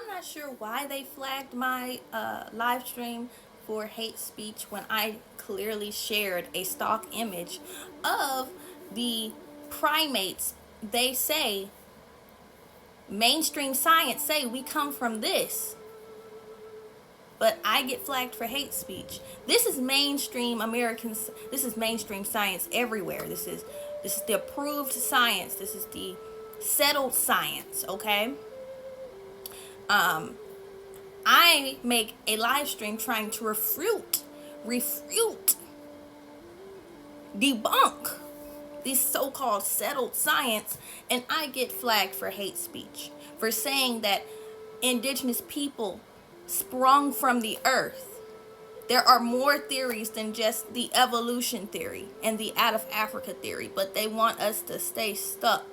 I'm not sure why they flagged my live stream for hate speech when I clearly shared a stock image of the primates. They say, mainstream science say we come from this, but I get flagged for hate speech. This is mainstream Americans. This is mainstream science everywhere. This is the approved science. This is the settled science. Okay. Um, I make a live stream trying to refute, debunk this so-called settled science, and I get flagged for hate speech for saying that indigenous people sprung from the earth. There are more theories than just the evolution theory and the out of Africa theory, but they want us to stay stuck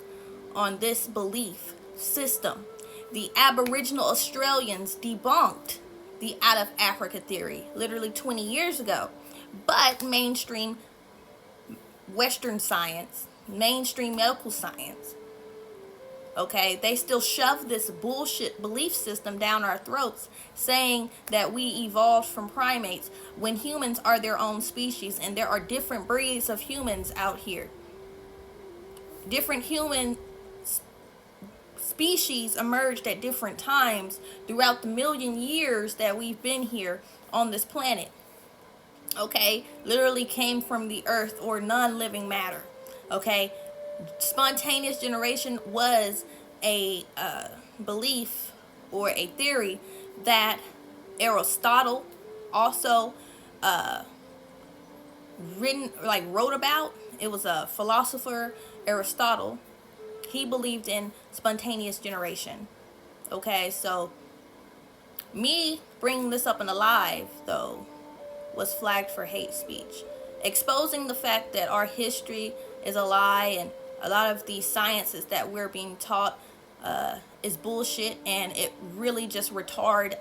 on this belief system. The Aboriginal Australians debunked the out of Africa theory literally 20 years ago. But mainstream Western science, mainstream medical science, okay, they still shove this bullshit belief system down our throats, saying that we evolved from primates when humans are their own species and there are different breeds of humans out here. Different human species emerged at different times throughout the million years that we've been here on this planet. Okay, literally came from the earth or non-living matter. Okay, spontaneous generation was a belief or a theory that Aristotle also wrote about. It was a philosopher, Aristotle. He believed in spontaneous generation. Okay, so me bringing this up in a live though was flagged for hate speech, exposing the fact that our history is a lie and a lot of these sciences that we're being taught is bullshit, and it really just retard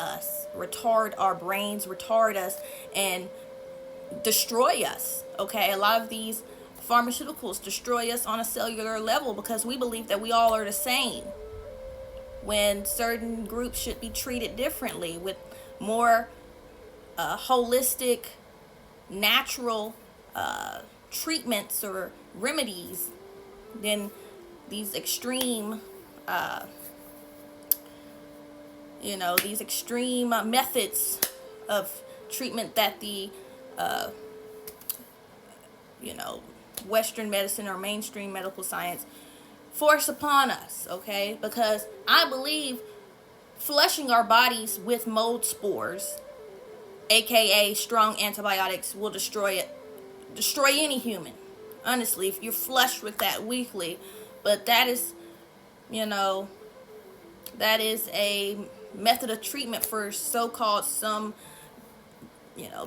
our brains, retard us, and destroy us. Okay, a lot of these pharmaceuticals destroy us on a cellular level because we believe that we all are the same, when certain groups should be treated differently with more holistic, natural treatments or remedies than these extreme, these extreme methods of treatment that the, Western medicine or mainstream medical science force upon us, okay? Because I believe flushing our bodies with mold spores, aka strong antibiotics, will destroy any human. Honestly, if you're flushed with that weekly, but that is a method of treatment for so-called some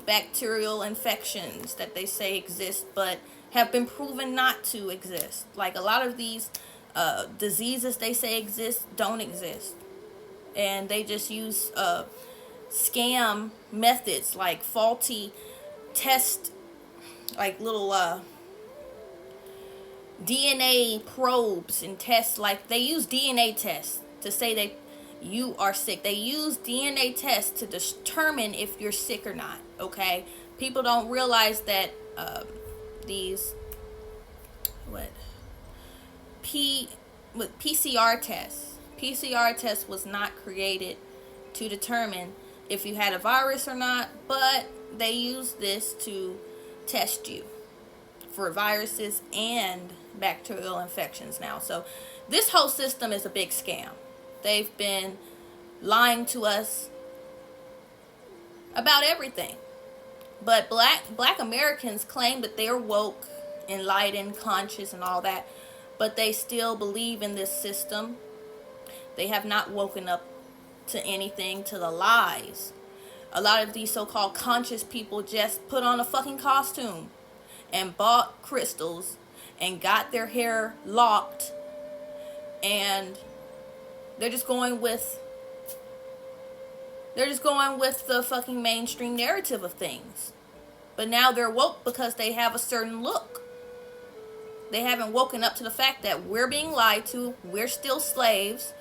bacterial infections that they say exist but have been proven not to exist. Like a lot of these diseases they say exist don't exist, and they just use scam methods like faulty test, like little DNA probes and tests. Like they use DNA tests to say that you are sick. They use DNA tests to determine if you're sick or not. Okay, people don't realize that these PCR tests. PCR test was not created to determine if you had a virus or not, but they use this to test you for viruses and bacterial infections now. So this whole system is a big scam. They've been lying to us about everything. But black Americans claim that they're woke, enlightened, conscious, and all that, but they still believe in this system. They have not woken up to anything, to the lies. A lot of these so-called conscious people just put on a fucking costume and bought crystals and got their hair locked, and they're just going with the fucking mainstream narrative of things. But now they're woke because they have a certain look. They haven't woken up to the fact that we're being lied to. We're still slaves.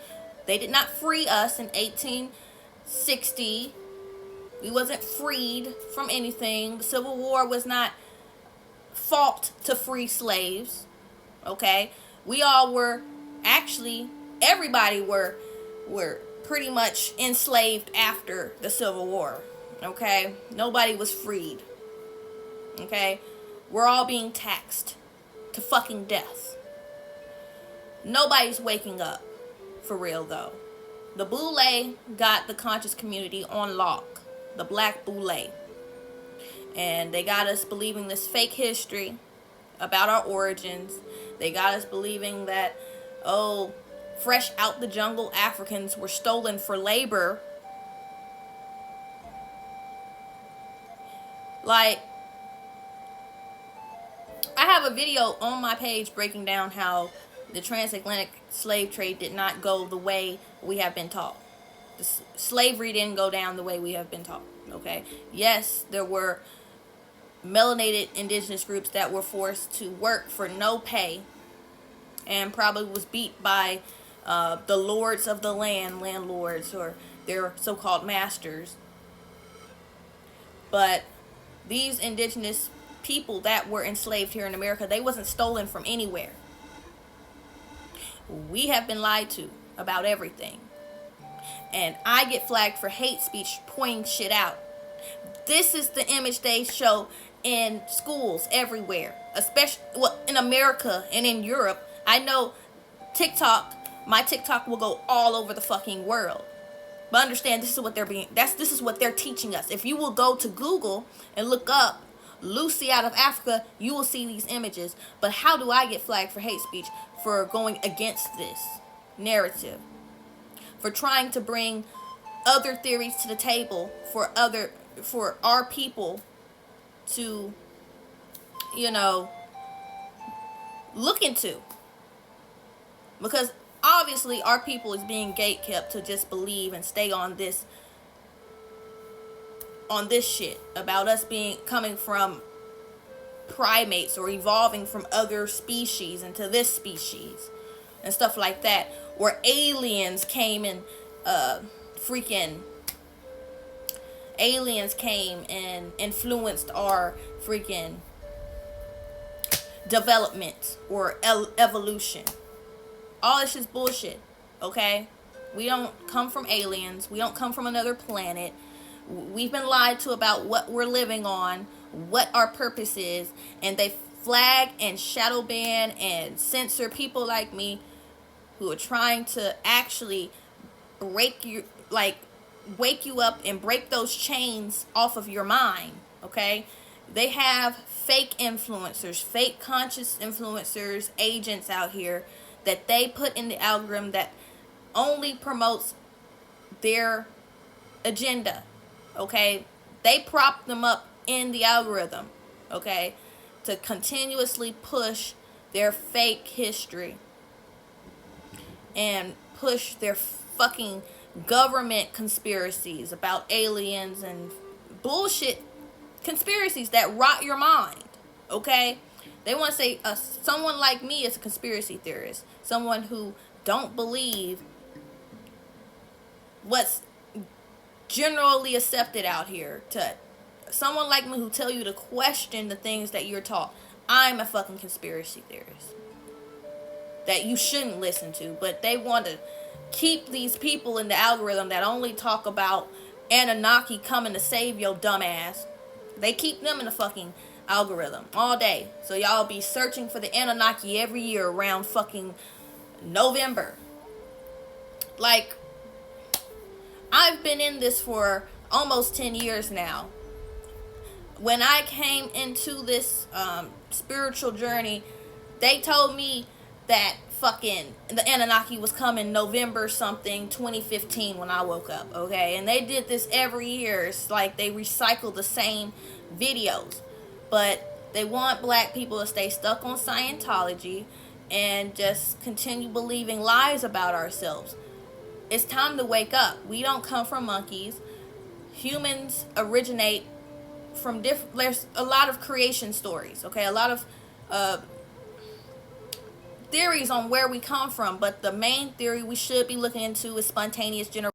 They did not free us in 1860. We wasn't freed from anything. The Civil War was not fought to free slaves. Okay? We all were, actually, everybody were pretty much enslaved after the Civil War. Okay? Nobody was freed. Okay? We're all being taxed to fucking death. Nobody's waking up. For real, though. The Boule got the conscious community on lock. The Black Boule. And they got us believing this fake history about our origins. They got us believing that, oh, fresh out the jungle Africans were stolen for labor. Like, I have a video on my page breaking down how the transatlantic slave trade did not go the way we have been taught. Slavery didn't go down the way we have been taught. Okay? Yes, there were melanated indigenous groups that were forced to work for no pay and probably was beat by the lords of the land, landlords, or their so-called masters. But these indigenous people that were enslaved here in America, they wasn't stolen from anywhere. We have been lied to about everything. And I get flagged for hate speech, pointing shit out. This is the image they show in schools everywhere, especially in America and in Europe. I know my TikTok will go all over the fucking world. But understand, this is what this is what they're teaching us. If you will go to Google and look up Lucy out of Africa, you will see these images. But how do I get flagged for hate speech? For going against this narrative, for trying to bring other theories to the table for our people to, look into. Because obviously our people is being gatekept to just believe and stay on this shit about us coming from primates or evolving from other species into this species and stuff like that, where aliens came and influenced our freaking development or evolution. All this is bullshit. Okay, we don't come from aliens. We don't come from another planet. We've been lied to about what we're living on, what our purpose is, and they flag and shadow ban and censor people like me who are trying to actually wake you up and break those chains off of your mind. Okay, they have fake influencers, fake conscious influencers, agents out here that they put in the algorithm that only promotes their agenda. Okay, they prop them up in the algorithm, okay, to continuously push their fake history and push their fucking government conspiracies about aliens and bullshit conspiracies that rot your mind. Okay, they want to say someone like me is a conspiracy theorist, someone who don't believe what's generally accepted out here, to someone like me who tell you to question the things that you're taught. I'm a fucking conspiracy theorist that you shouldn't listen to, but they want to keep these people in the algorithm that only talk about Anunnaki coming to save your dumb ass. They keep them in the fucking algorithm all day, so y'all be searching for the Anunnaki every year around fucking November. Like, I've been in this for almost 10 years now. When I came into this spiritual journey, they told me that fucking the Anunnaki was coming November something 2015 when I woke up, okay? And they did this every year. It's like they recycle the same videos. But they want black people to stay stuck on Scientology and just continue believing lies about ourselves. It's time to wake up. We don't come from monkeys. Humans originate from there's a lot of creation stories, okay? A lot of theories on where we come from, but the main theory we should be looking into is spontaneous generation.